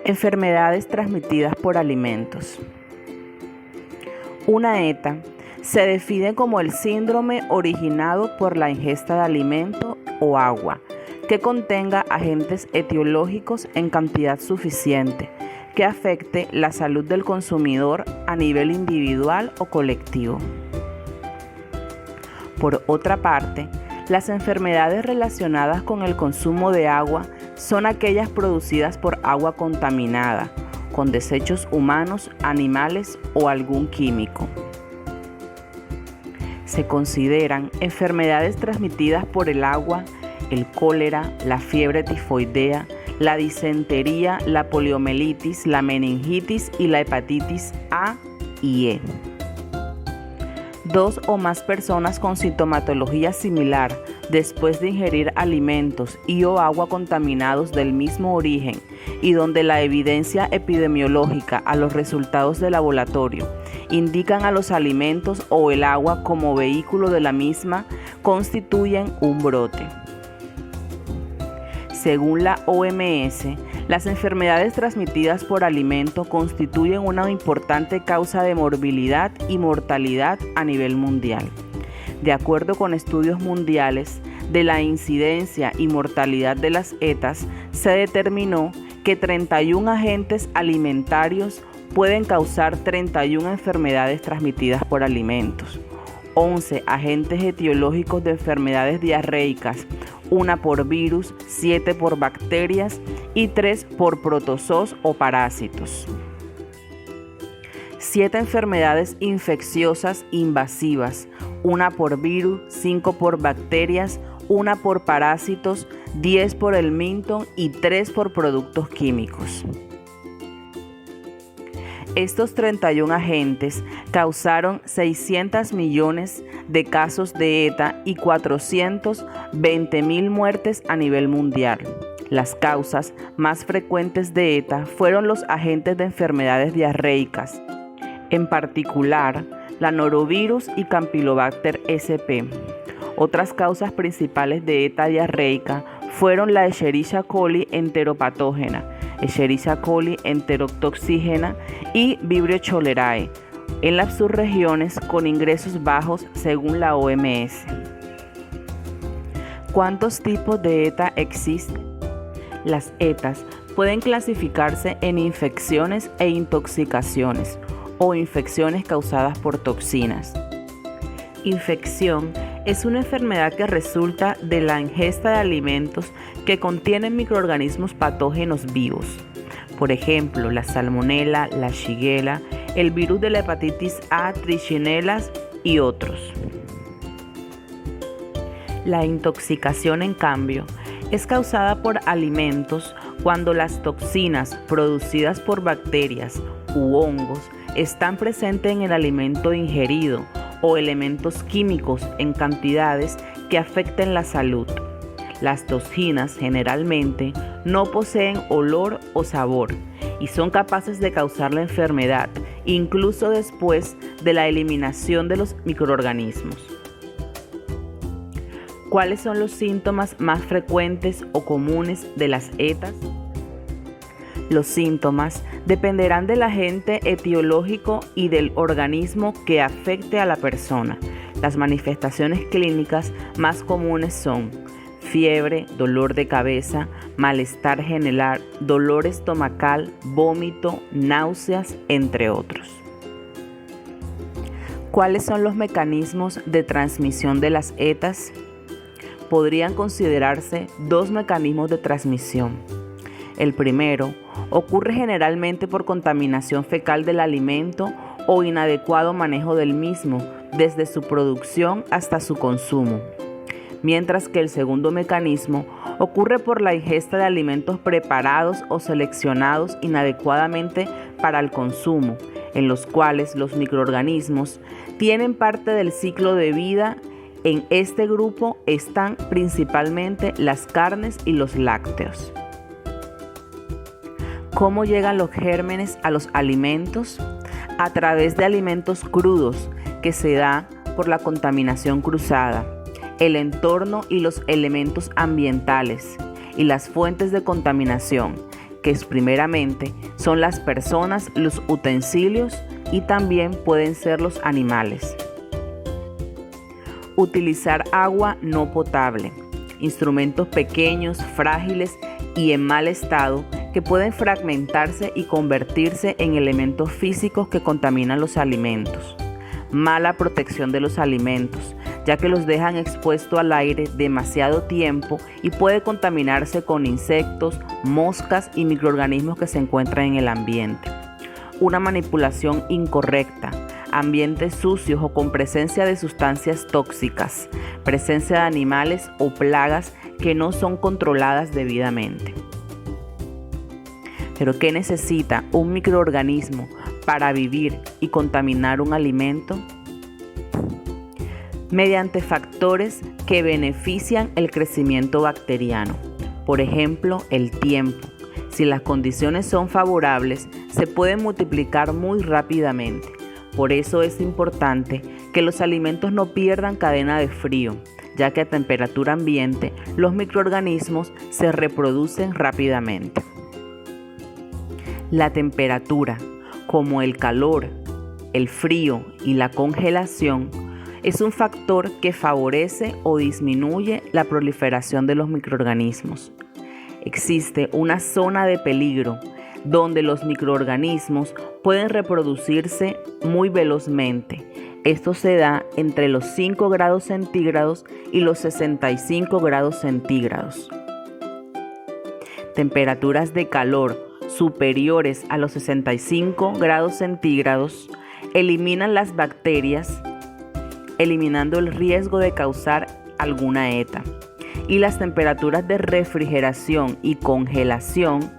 Enfermedades transmitidas por alimentos. Una ETA se define como el síndrome originado por la ingesta de alimento o agua que contenga agentes etiológicos en cantidad suficiente que afecte la salud del consumidor a nivel individual o colectivo. Por otra parte, las enfermedades relacionadas con el consumo de agua son aquellas producidas por agua contaminada, con desechos humanos, animales o algún químico. Se consideran enfermedades transmitidas por el agua, el cólera, la fiebre tifoidea, la disentería, la poliomielitis, la meningitis y la hepatitis A y E. 2 o más personas con sintomatología similar después de ingerir alimentos y o agua contaminados del mismo origen y donde la evidencia epidemiológica a los resultados de laboratorio indican a los alimentos o el agua como vehículo de la misma, constituyen un brote. Según la OMS, las enfermedades transmitidas por alimento constituyen una importante causa de morbilidad y mortalidad a nivel mundial. De acuerdo con estudios mundiales de la incidencia y mortalidad de las ETAs, se determinó que 31 agentes alimentarios pueden causar 31 enfermedades transmitidas por alimentos, 11 agentes etiológicos de enfermedades diarreicas, 1 por virus, 7 por bacterias y 3 por protozoos o parásitos. 7 enfermedades infecciosas invasivas, 1 por virus, 5 por bacterias, 1 por parásitos, 10 por el Milton y 3 por productos químicos. Estos 31 agentes causaron 600 millones de casos de ETA y 420.000 muertes a nivel mundial. Las causas más frecuentes de ETA fueron los agentes de enfermedades diarreicas, en particular la norovirus y Campylobacter sp. Otras causas principales de ETA diarreica fueron la Escherichia coli enteropatógena, Escherichia coli enterotoxígena y Vibrio cholerae, en las subregiones con ingresos bajos según la OMS. ¿Cuántos tipos de ETA existen? Las ETAs pueden clasificarse en infecciones e intoxicaciones o infecciones causadas por toxinas. Infección es una enfermedad que resulta de la ingesta de alimentos que contienen microorganismos patógenos vivos. Por ejemplo, la salmonela, la shigella, el virus de la hepatitis A, trichinellas y otros. La intoxicación, en cambio, es causada por alimentos cuando las toxinas producidas por bacterias u hongos están presentes en el alimento ingerido o elementos químicos en cantidades que afecten la salud. Las toxinas generalmente no poseen olor o sabor y son capaces de causar la enfermedad, incluso después de la eliminación de los microorganismos. ¿Cuáles son los síntomas más frecuentes o comunes de las ETAs? Los síntomas dependerán del agente etiológico y del organismo que afecte a la persona. Las manifestaciones clínicas más comunes son fiebre, dolor de cabeza, malestar general, dolor estomacal, vómito, náuseas, entre otros. ¿Cuáles son los mecanismos de transmisión de las ETAs? Podrían considerarse 2 mecanismos de transmisión. El primero ocurre generalmente por contaminación fecal del alimento o inadecuado manejo del mismo, desde su producción hasta su consumo. Mientras que el segundo mecanismo ocurre por la ingesta de alimentos preparados o seleccionados inadecuadamente para el consumo, en los cuales los microorganismos tienen parte del ciclo de vida. En este grupo están principalmente las carnes y los lácteos. ¿Cómo llegan los gérmenes a los alimentos? A través de alimentos crudos, que se da por la contaminación cruzada, el entorno y los elementos ambientales y las fuentes de contaminación, que primeramente son las personas, los utensilios y también pueden ser los animales. Utilizar agua no potable, instrumentos pequeños, frágiles y en mal estado que pueden fragmentarse y convertirse en elementos físicos que contaminan los alimentos. Mala protección de los alimentos, ya que los dejan expuestos al aire demasiado tiempo y puede contaminarse con insectos, moscas y microorganismos que se encuentran en el ambiente. Una manipulación incorrecta, ambientes sucios o con presencia de sustancias tóxicas, presencia de animales o plagas que no son controladas debidamente. ¿Pero qué necesita un microorganismo para vivir y contaminar un alimento? Mediante factores que benefician el crecimiento bacteriano. Por ejemplo, el tiempo. Si las condiciones son favorables, se pueden multiplicar muy rápidamente. Por eso es importante que los alimentos no pierdan cadena de frío, ya que a temperatura ambiente los microorganismos se reproducen rápidamente. La temperatura, como el calor, el frío y la congelación, es un factor que favorece o disminuye la proliferación de los microorganismos. Existe una zona de peligro donde los microorganismos pueden reproducirse muy velozmente. Esto se da entre los 5 grados centígrados y los 65 grados centígrados. Temperaturas de calor superiores a los 65 grados centígrados eliminan las bacterias, eliminando el riesgo de causar alguna ETA. Y las temperaturas de refrigeración y congelación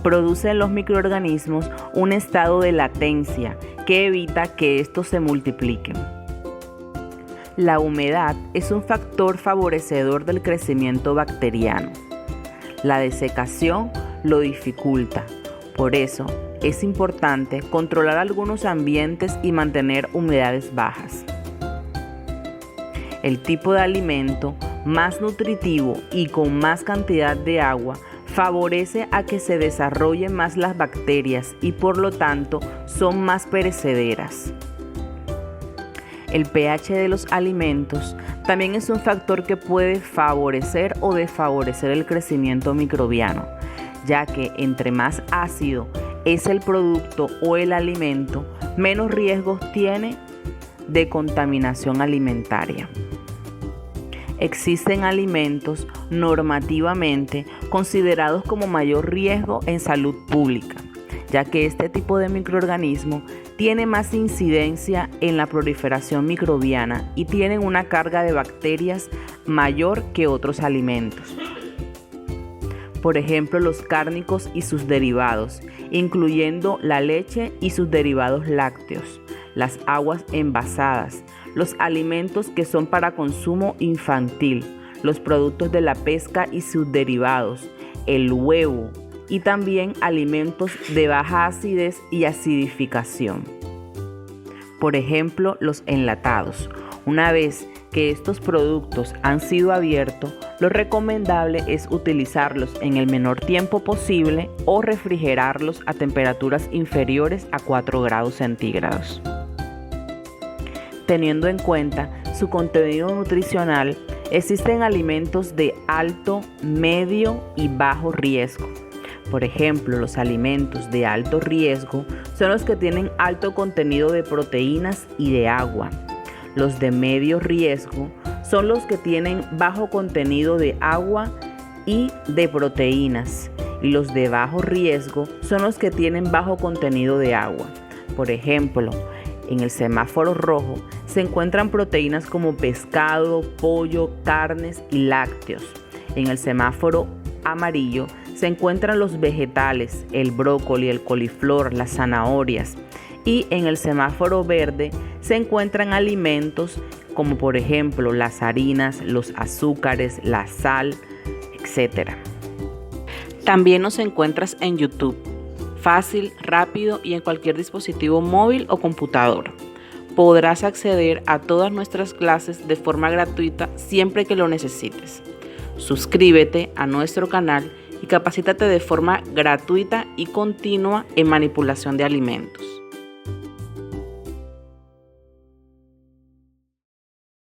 producen en los microorganismos un estado de latencia que evita que estos se multipliquen. La humedad es un factor favorecedor del crecimiento bacteriano. La desecación lo dificulta. Por eso es importante controlar algunos ambientes y mantener humedades bajas. El tipo de alimento más nutritivo y con más cantidad de agua favorece a que se desarrollen más las bacterias y por lo tanto son más perecederas. El pH de los alimentos también es un factor que puede favorecer o desfavorecer el crecimiento microbiano, ya que entre más ácido es el producto o el alimento, menos riesgos tiene de contaminación alimentaria. Existen alimentos normativamente considerados como mayor riesgo en salud pública, ya que este tipo de microorganismo tiene más incidencia en la proliferación microbiana y tienen una carga de bacterias mayor que otros alimentos. Por ejemplo, los cárnicos y sus derivados, incluyendo la leche y sus derivados lácteos, las aguas envasadas, los alimentos que son para consumo infantil, los productos de la pesca y sus derivados, el huevo y también alimentos de baja acidez y acidificación. Por ejemplo, los enlatados. Una vez que estos productos han sido abiertos, lo recomendable es utilizarlos en el menor tiempo posible o refrigerarlos a temperaturas inferiores a 4 grados centígrados. Teniendo en cuenta su contenido nutricional, existen alimentos de alto, medio y bajo riesgo. Por ejemplo, los alimentos de alto riesgo son los que tienen alto contenido de proteínas y de agua. Los de medio riesgo son los que tienen bajo contenido de agua y de proteínas. Y los de bajo riesgo son los que tienen bajo contenido de agua. Por ejemplo, en el semáforo rojo se encuentran proteínas como pescado, pollo, carnes y lácteos. En el semáforo amarillo se encuentran los vegetales, el brócoli, el coliflor, las zanahorias. Y en el semáforo verde se encuentran alimentos como por ejemplo las harinas, los azúcares, la sal, etc. También nos encuentras en YouTube. Fácil, rápido y en cualquier dispositivo móvil o computador. Podrás acceder a todas nuestras clases de forma gratuita siempre que lo necesites. Suscríbete a nuestro canal y capacítate de forma gratuita y continua en manipulación de alimentos.